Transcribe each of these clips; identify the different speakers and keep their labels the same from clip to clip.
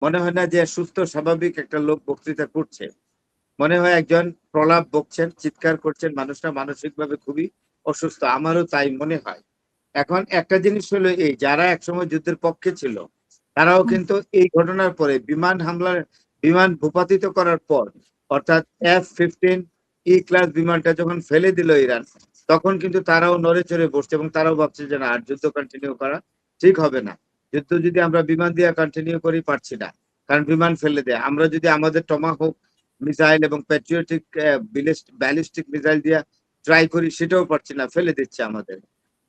Speaker 1: মনে হয় না যে সুস্থ স্বাভাবিক একটা লোক বক্তৃতা করছে। মনে হয় একজন প্রলাপ বকছেন, চিৎকার করছেন, মানুষটা মানসিকভাবে খুবই অসুস্থ। আমারও তাই মনে হয়। এখন একটা জিনিস হলো এই, যারা একসময় যুদ্ধের পক্ষে ছিল তারাও কিন্তু এই ঘটনার পরে বিমান ভূপাতিত করার পর, অর্থাৎ F-15 ক্লাস বিমানটা যখন ফেলে দিল ইরান, তখন কিন্তু তারাও নড়ে চড়ে বসছে এবং তারাও ভাবছে যে না, আর যুদ্ধ কন্টিনিউ করা ঠিক হবে না। যুদ্ধ যদি আমরা বিমান দিয়ে কন্টিনিউ করি, পারছি না, কারণ বিমান ফেলে দেয়। আমরা যদি আমাদের টমাহক মিসাইল এবং প্যাট্রিয়টিক ব্যালিস্টিক মিসাইল দিয়ে ট্রাই করি, সেটাও পারছি না, ফেলে দিচ্ছে আমাদের।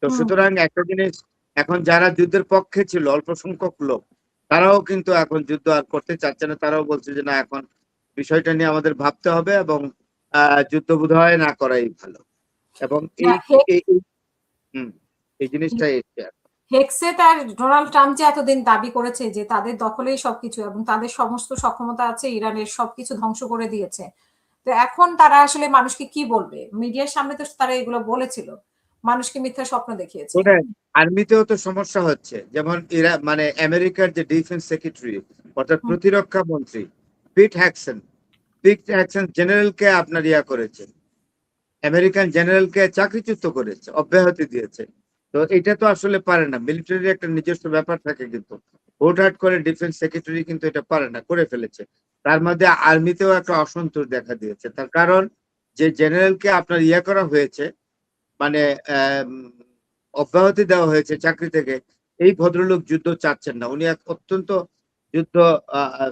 Speaker 1: তো সুতরাং একটা জিনিস, এখন যারা যুদ্ধের পক্ষে ছিল অল্প সংখ্যক লোক, তারাও কিন্তু এখন যুদ্ধ আর করতে চাচ্ছে না। তারাও বলছে যে না, এখন বিষয়টা নিয়ে আমাদের ভাবতে হবে এবং যুদ্ধ বোধহয় না করাই ভালো। এবং এই এই এই- হুম, এই জিনিসটাই এসছে।
Speaker 2: হেক্সেট আর ডোনাল্ড ট্রাম্প যে এতদিন দাবি করেছে যে তাদের দখলেই সবকিছু এবং তাদের সমস্ত সক্ষমতা আছে, ইরানের সবকিছু ধ্বংস করে দিয়েছে। তো এখন তারা আসলে মানুষকে কি বলবে? মিডিয়ার সামনে তো তারা এগুলো বলেছিল, মানুষকে মিথ্যা স্বপ্ন দেখিয়েছে।
Speaker 1: আর্মিতেও তো সমস্যা হচ্ছে। যেমন এরা মানে আমেরিকার যে ডিফেন্স সেক্রেটারি, অর্থাৎ প্রতিরক্ষা মন্ত্রী পিট হ্যাকসন জেনারেলকে আপনার ইয়া করেছে, আমেরিকান জেনারেলকে চাকরিচ্যুত করেছে, অব্যাহতি দিয়েছে। তো এটা তো আসলে পারে না। মিলিটারির একটা নিজস্ব ব্যাপার থাকে, কিন্তু হুটহাট করে ডিফেন্স সেক্রেটারি কিন্তু এটা পারে না, করে ফেলেছে। তার মধ্যে আর্মিতেও একটা অসন্তোষ দেখা দিয়েছে। তার কারণ, যে জেনারেলকে আপনার ইয়ে করা হয়েছে, মানে অব্যাহতি দেওয়া হয়েছে চাকরি থেকে, এই ভদ্রলোক যুদ্ধ চাচ্ছেন না। উনি এক অত্যন্ত যুদ্ধ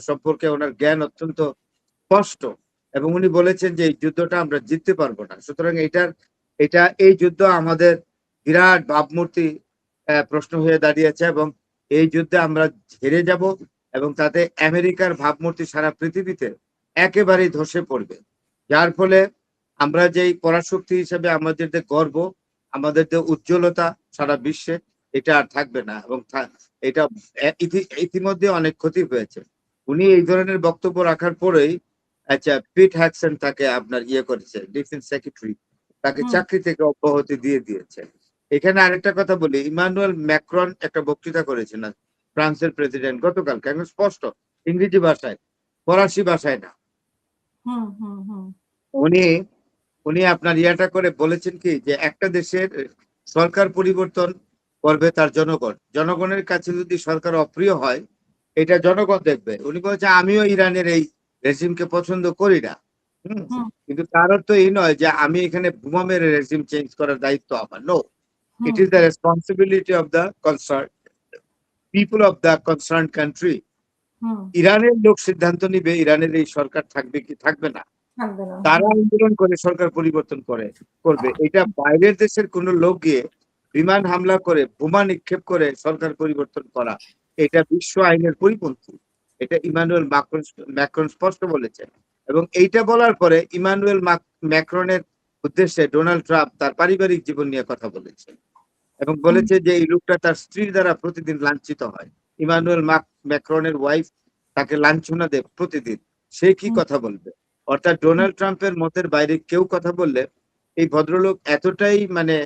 Speaker 1: সম্পর্কে ওনার জ্ঞান অত্যন্ত স্পষ্ট, এবং উনি বলেছেন যে এই যুদ্ধটা আমরা জিততে পারবো না। সুতরাং এই যুদ্ধ আমাদের বিরাট ভাবমূর্তি প্রশ্ন হয়ে দাঁড়িয়েছে, এবং এই যুদ্ধে আমরা হেরে যাব, এবং তাতে আমেরিকার ভাবমূর্তি সারা পৃথিবীতে একেবারেই ধসে পড়বে। যার ফলে আমরা যেই পরাশক্তি হিসেবে আমাদের যে গর্ব, আমাদের যে উজ্জ্বলতা সারা বিশ্বে, এটা আর থাকবে না। এবং এটা ইতিমধ্যে অনেক ক্ষতি হয়েছে। উনি এই ধরনের বক্তব্য রাখার পরেই, আচ্ছা, পিট হ্যাকসন তাকে আপনার ইয়ে করেছে, ডিফেন্স সেক্রেটারি, তাকে চাকরি থেকে অব্যাহতি দিয়ে দিয়েছে। এখানে আরেকটা কথা বলি, ইমানুয়েল ম্যাক্রন একটা বক্তৃতা করেছেন ফ্রান্সের প্রেসিডেন্ট গতকাল, কেন স্পষ্ট ইংরেজি ভাষায়, ফরাসি ভাষায় না। উনি উনি আপনার ইয়াটা করে বলেছেন কি, যে একটা দেশের সরকার পরিবর্তন করবে তার জনগণ। জনগণের কাছে যদি সরকার অপ্রিয় হয়, এটা জনগণ দেখবে। উনি বলছেন আমিও ইরানের এই রেজিমকে পছন্দ করি না, কিন্তু তার অর্থ এই নয় যে আমি এখানে বোমা মেরে রেজিম চেঞ্জ করার দায়িত্ব আমার। No, it is the responsibility of the concern people of the concern country. ইরানের লোক সিদ্ধান্ত নিবে ইরানের এই সরকার থাকবে কি থাকবে না। তারা আন্দোলন করে সরকার পরিবর্তন করবে। এটা বাইরের দেশের কোন লোক গিয়ে বিমান হামলা করে, বোমা নিক্ষেপ করে সরকার পরিবর্তন করা, এটা বিশ্ব আইনের পরিপন্থী। এটা ইমানুয়েল ম্যাক্রন স্পষ্ট বলেছেন। এবং এইটা বলার পরে ইমানুয়েল ম্যাক্রনের উদ্দেশ্যে ডোনাল্ড ট্রাম্প তার পারিবারিক জীবন নিয়ে কথা বলেছে, এবং বলেছে যে এই লোকটা তার স্ত্রীর দ্বারা প্রতিদিন লাঞ্ছিত হয়। ইমানুয়েল ম্যাক্রনের ওয়াইফ তাকে লাঞ্ছনা দেয় প্রতিদিন। সে কি কথা বলবে? অর্থাৎ ডোনাল্ড ট্রাম্পের মতের বাইরে কেউ কথা বললে, এই ভদ্রলোক এতটাই মানে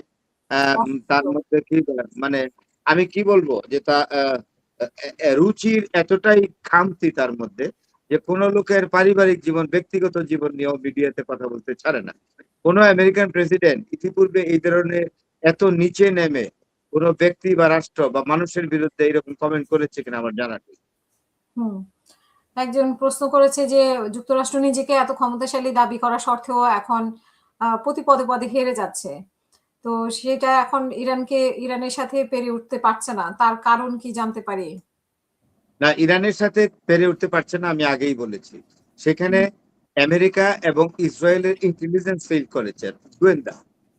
Speaker 1: তার মধ্যে কি মানে আমি কি বলবো, যে তা রুচির এতটাই খামতি তার মধ্যে, যে কোনো লোকের পারিবারিক জীবন, ব্যক্তিগত জীবন নিয়েও মিডিয়াতে কথা বলতে ছাড়ে না। কোন আমেরিকান প্রেসিডেন্ট ইতিপূর্বে এই ধরনের এত নিচে নেমে কোন ব্যক্তি বা রাষ্ট্র বা মানুষের বিরুদ্ধে এরকম কমেন্ট করেছে কিনা আমার জানা নেই।
Speaker 2: একজন প্রশ্ন করেছে যে যুক্তরাষ্ট্র নিজেকে এত ক্ষমতাশালী দাবি করা সত্ত্বেও এখন প্রতি পদে পদে হেরে যাচ্ছে। তো সেটা এখন ইরানের সাথে পেরে উঠতে পারছে না, তার কারণ কি জানতে পারি?
Speaker 1: না, ইরানের সাথে পেরে উঠতে পারছে না, আমি আগেই বলেছি। সেখানে আমেরিকা এবং ইসরায়েলের ইন্টেলিজেন্স ফেল করেছে, গোয়েন্দা।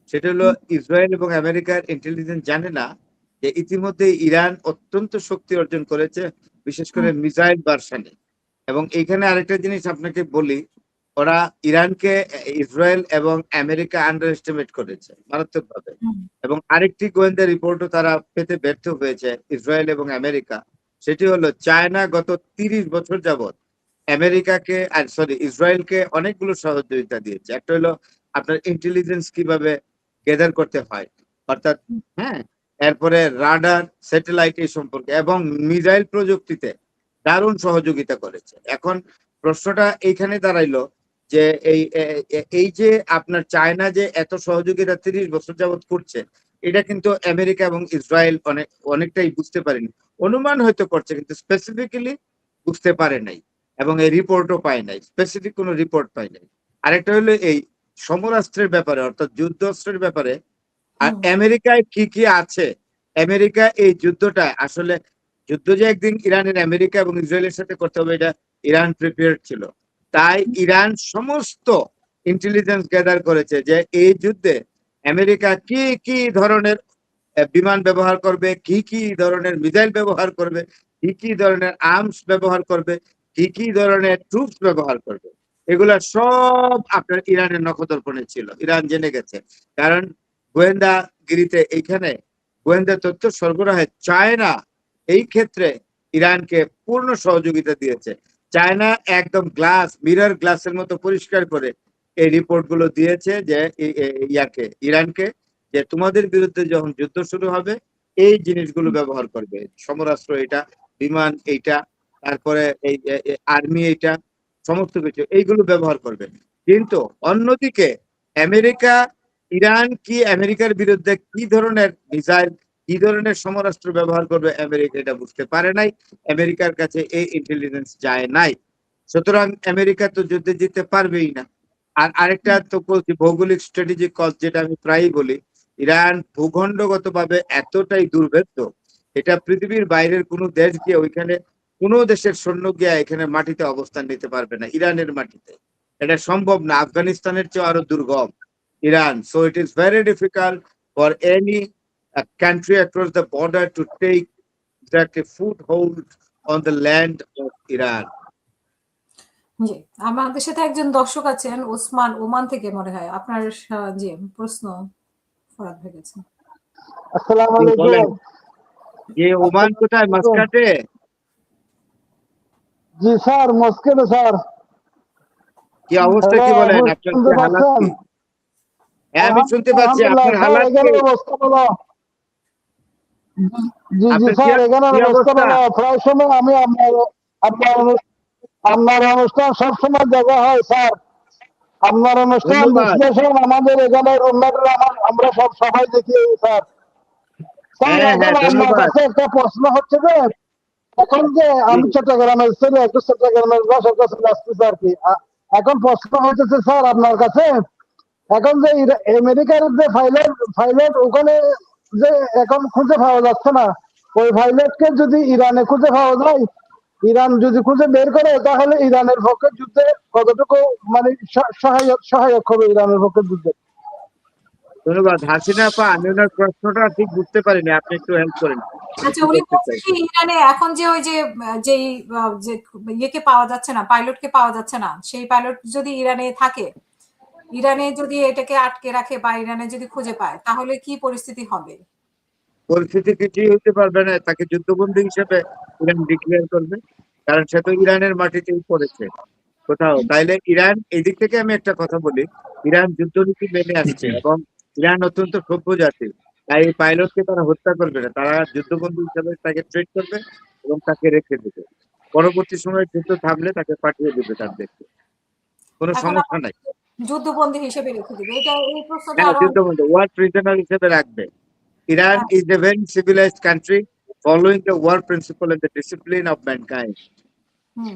Speaker 1: সেটা হলো, ইসরায়েল এবং আমেরিকার ইন্টেলিজেন্স জানে না যে ইতিমধ্যে ইরান অত্যন্ত শক্তি অর্জন করেছে, বিশেষ করে মিসাইল ভার্সানে। এবং এইখানে আরেকটা জিনিস আপনাকে বলি, ওরা ইরানকে ইসরায়েল এবং আমেরিকা আন্ডার এস্টিমেট করেছে মারাত্মকভাবে। এবং আরেকটি গোয়েন্দা রিপোর্টও তারা পেতে ব্যর্থ হয়েছে, ইসরায়েল এবং আমেরিকা। সেটি হলো, চায়না গত 30 বছর যাবৎ আমেরিকাকে ইসরায়েলকে অনেকগুলো সহযোগিতা দিয়েছে। একটা হলো আপনার ইন্টেলিজেন্স কিভাবে গেদার করতে হয়, অর্থাৎ হ্যাঁ, এরপরে রাডার, স্যাটেলাইট এই সম্পর্কে, এবং মিসাইল প্রযুক্তিতে দারুণ সহযোগিতা করেছে। এখন প্রশ্নটা এইখানে দাঁড়াইলো যে এই যে আপনার চায়না যে এত সহযোগিতা 30 বছর যাবত করছে, এটা কিন্তু আমেরিকা এবং ইসরায়েল অনেকটাই বুঝতে পারেনি। অনুমান হয়তো করছে, কিন্তু স্পেসিফিক্যালি বুঝতে পারে নাই এবং এই রিপোর্টও পায় নাই, স্পেসিফিক কোনো রিপোর্ট পায় নাই। আরেকটা হলো এই সমরাস্ত্রের ব্যাপারে, অর্থাৎ যুদ্ধাস্ত্রের ব্যাপারে আর আমেরিকায় কি কি আছে। আমেরিকা এই যুদ্ধটা আসলে, যুদ্ধ যে একদিন ইরানের আমেরিকা এবং ইসরায়েলের সাথে করতে হবে, এটা ইরান প্রিপেয়ার ছিল। তাই ইরান সমস্ত ইন্টেলিজেন্স গ্যাদার করেছে যে এই যুদ্ধে আমেরিকা কি কি ধরনের বিমান ব্যবহার করবে, কি কি ধরনের মিসাইল ব্যবহার করবে, কি কি ধরনের আর্মস ব্যবহার করবে, কি কি ধরনের ট্রুপস ব্যবহার করবে, এগুলা সব আপনার ইরানের নখদর্পণে ছিল। ইরান জেনে গেছে, কারণ গোয়েন্দাগিরিতে এইখানে গোয়েন্দা তথ্য সরবরাহে চায়না এই ক্ষেত্রে ইরানকে পূর্ণ সহযোগিতা দিয়েছে। চায়না একদম মিরর গ্লাসের মতো পরিষ্কার করে এই রিপোর্ট গুলো দিয়েছে যে ইরানকে, যে তোমাদের বিরুদ্ধে যখন যুদ্ধ শুরু হবে এই জিনিসগুলো ব্যবহার করবে, সমরাস্ত্র এটা, বিমান এইটা, তারপরে এই আর্মি এইটা, সমস্ত কিছু এইগুলো ব্যবহার করবে। কিন্তু অন্যদিকে আমেরিকা, ইরান কি আমেরিকার বিরুদ্ধে কি ধরনের মিসাইল, কি ধরনের সমরাস্ত্র ব্যবহার করবে আমেরিকা এটা বুঝতে পারে নাই, আমেরিকার কাছে এই ইন্টেলিজেন্স যায় নাই। সুতরাং আমেরিকা তো যুদ্ধে জিততে পারবেই না। আর আরেকটা তো বলছি, ভৌগোলিক স্ট্র্যাটেজিক কজ, যেটা আমি প্রায়ই বলি, ইরান ভূখণ্ডগতভাবে এতটাই দুর্ভেদ্য, এটা পৃথিবীর বাইরের কোনো দেশ গিয়ে ওইখানে কোনো দেশের সৈন্য গিয়ে এখানে মাটিতে অবস্থান নিতে পারবে না, ইরানের মাটিতে এটা সম্ভব না। আফগানিস্তানের চেয়ে আরো দুর্গম Iran. So it is very difficult for any country across the border to take exactly foothold on the land of Iran.
Speaker 2: জি, আমাদের সাথে একজন দর্শক আছেন ওসমান, ওমান থেকে মনে হয়। আপনার জি প্রশ্ন ফরাদ হয়ে গেছে।
Speaker 3: আসসালামু
Speaker 1: বলেন
Speaker 3: আলাইকুম।
Speaker 1: যে ওমান কোথায়, মাসকাটে?
Speaker 3: জি স্যার, মস্কেতে স্যার।
Speaker 1: কি অবস্থা, কি বলেন, আপনার কি হালাত কি? হ্যাঁ আমি শুনতে পাচ্ছি, আপনার হালাত কি?
Speaker 3: জি জি
Speaker 1: আপনার
Speaker 3: স্যার, এখানে
Speaker 1: কি
Speaker 3: অবস্থা
Speaker 1: অবস্থা?
Speaker 3: ভালো। প্রায় সময় আমি আপনার অনুষ্ঠান সবসময় দেখা হয় স্যার। আপনার অনুষ্ঠান
Speaker 1: ধন্যবাদ।
Speaker 3: বিশ্লেষণ আমাদের এখানে আমরা সবাই দেখি স্যার। স্যার
Speaker 1: হ্যাঁ
Speaker 3: এখন
Speaker 1: হ্যাঁ
Speaker 3: আপনার
Speaker 1: ধন্যবাদ।
Speaker 3: কাছে একটা প্রশ্ন হচ্ছে যে, এখন যে
Speaker 1: জি,
Speaker 3: আমি চট্টগ্রামের ছেলে, একটু চট্টগ্রামের বাসার কাছে আসতেছে আর কি। এখন প্রশ্ন হচ্ছে স্যার আপনার কাছে, এখন যে আমেরিকার যে পাইলট ওখানে যে এখন খুঁজে পাওয়া যাচ্ছে না, ওই পাইলটকে যদি ইরানে খুঁজে পাওয়া যায়, ইরান যদি খুঁজে বের করে, তাহলে ইরানের পক্ষে যুদ্ধে কতটুকু মানে সহায়ক হবে ইরানের পক্ষে যুদ্ধে?
Speaker 1: ধন্যবাদ হাসিনা আপা। আমি ওনার প্রশ্নটা ঠিক বুঝতে পারিনি, আপনি একটু হেল্প করেন।
Speaker 2: আচ্ছা,
Speaker 1: কি
Speaker 2: উনি
Speaker 1: করতে
Speaker 2: বলছেন কি
Speaker 1: চাইছেন?
Speaker 2: ইরানে এখন যে ওই যে যেই যে ইয়েকে পাওয়া যাচ্ছে না, পাইলটকে পাওয়া যাচ্ছে না, সেই পাইলট যদি ইরানে থাকে, ইরানে যদি এটাকে আটকে রাখে বা ইরানে যদি খুঁজে পায়, তাহলে কি পরিস্থিতি হবে?
Speaker 1: পরিস্থিতি কিছুই হতে পারবে না, তাকে যুদ্ধবন্দী হিসেবে ইরান ডিক্লেয়ার করবে, কারণ সে তো ইরানের মাটিতেই পড়েছে কোথাও। তাইলে ইরান, এই দিক থেকে আমি একটা কথা বলি, ইরান যুদ্ধনীতি মেনে আসছে এবং ইরান অত্যন্ত সভ্য জাতি। তাই এই পাইলটকে তারা হত্যা করবে না, তারা যুদ্ধবন্দী হিসেবে তাকে ট্রিট করবে এবং তাকে রেখে দেবে। পরবর্তী সময়ে যুদ্ধ থামলে তাকে পাঠিয়ে দেবে তার দেশে, কোনো
Speaker 2: এখন
Speaker 1: সমস্যা
Speaker 2: আবার
Speaker 1: নাই।
Speaker 2: যুদ্ধবন্দী হিসেবে রেখে দিবে, এটা এই প্রশ্নটা
Speaker 1: হ্যাঁ
Speaker 2: আরো
Speaker 1: যুদ্ধবন্দী, ওয়ার প্রিজনার হিসেবে রাখবে। Iran is a very civilized country following the war principle and the discipline of mankind.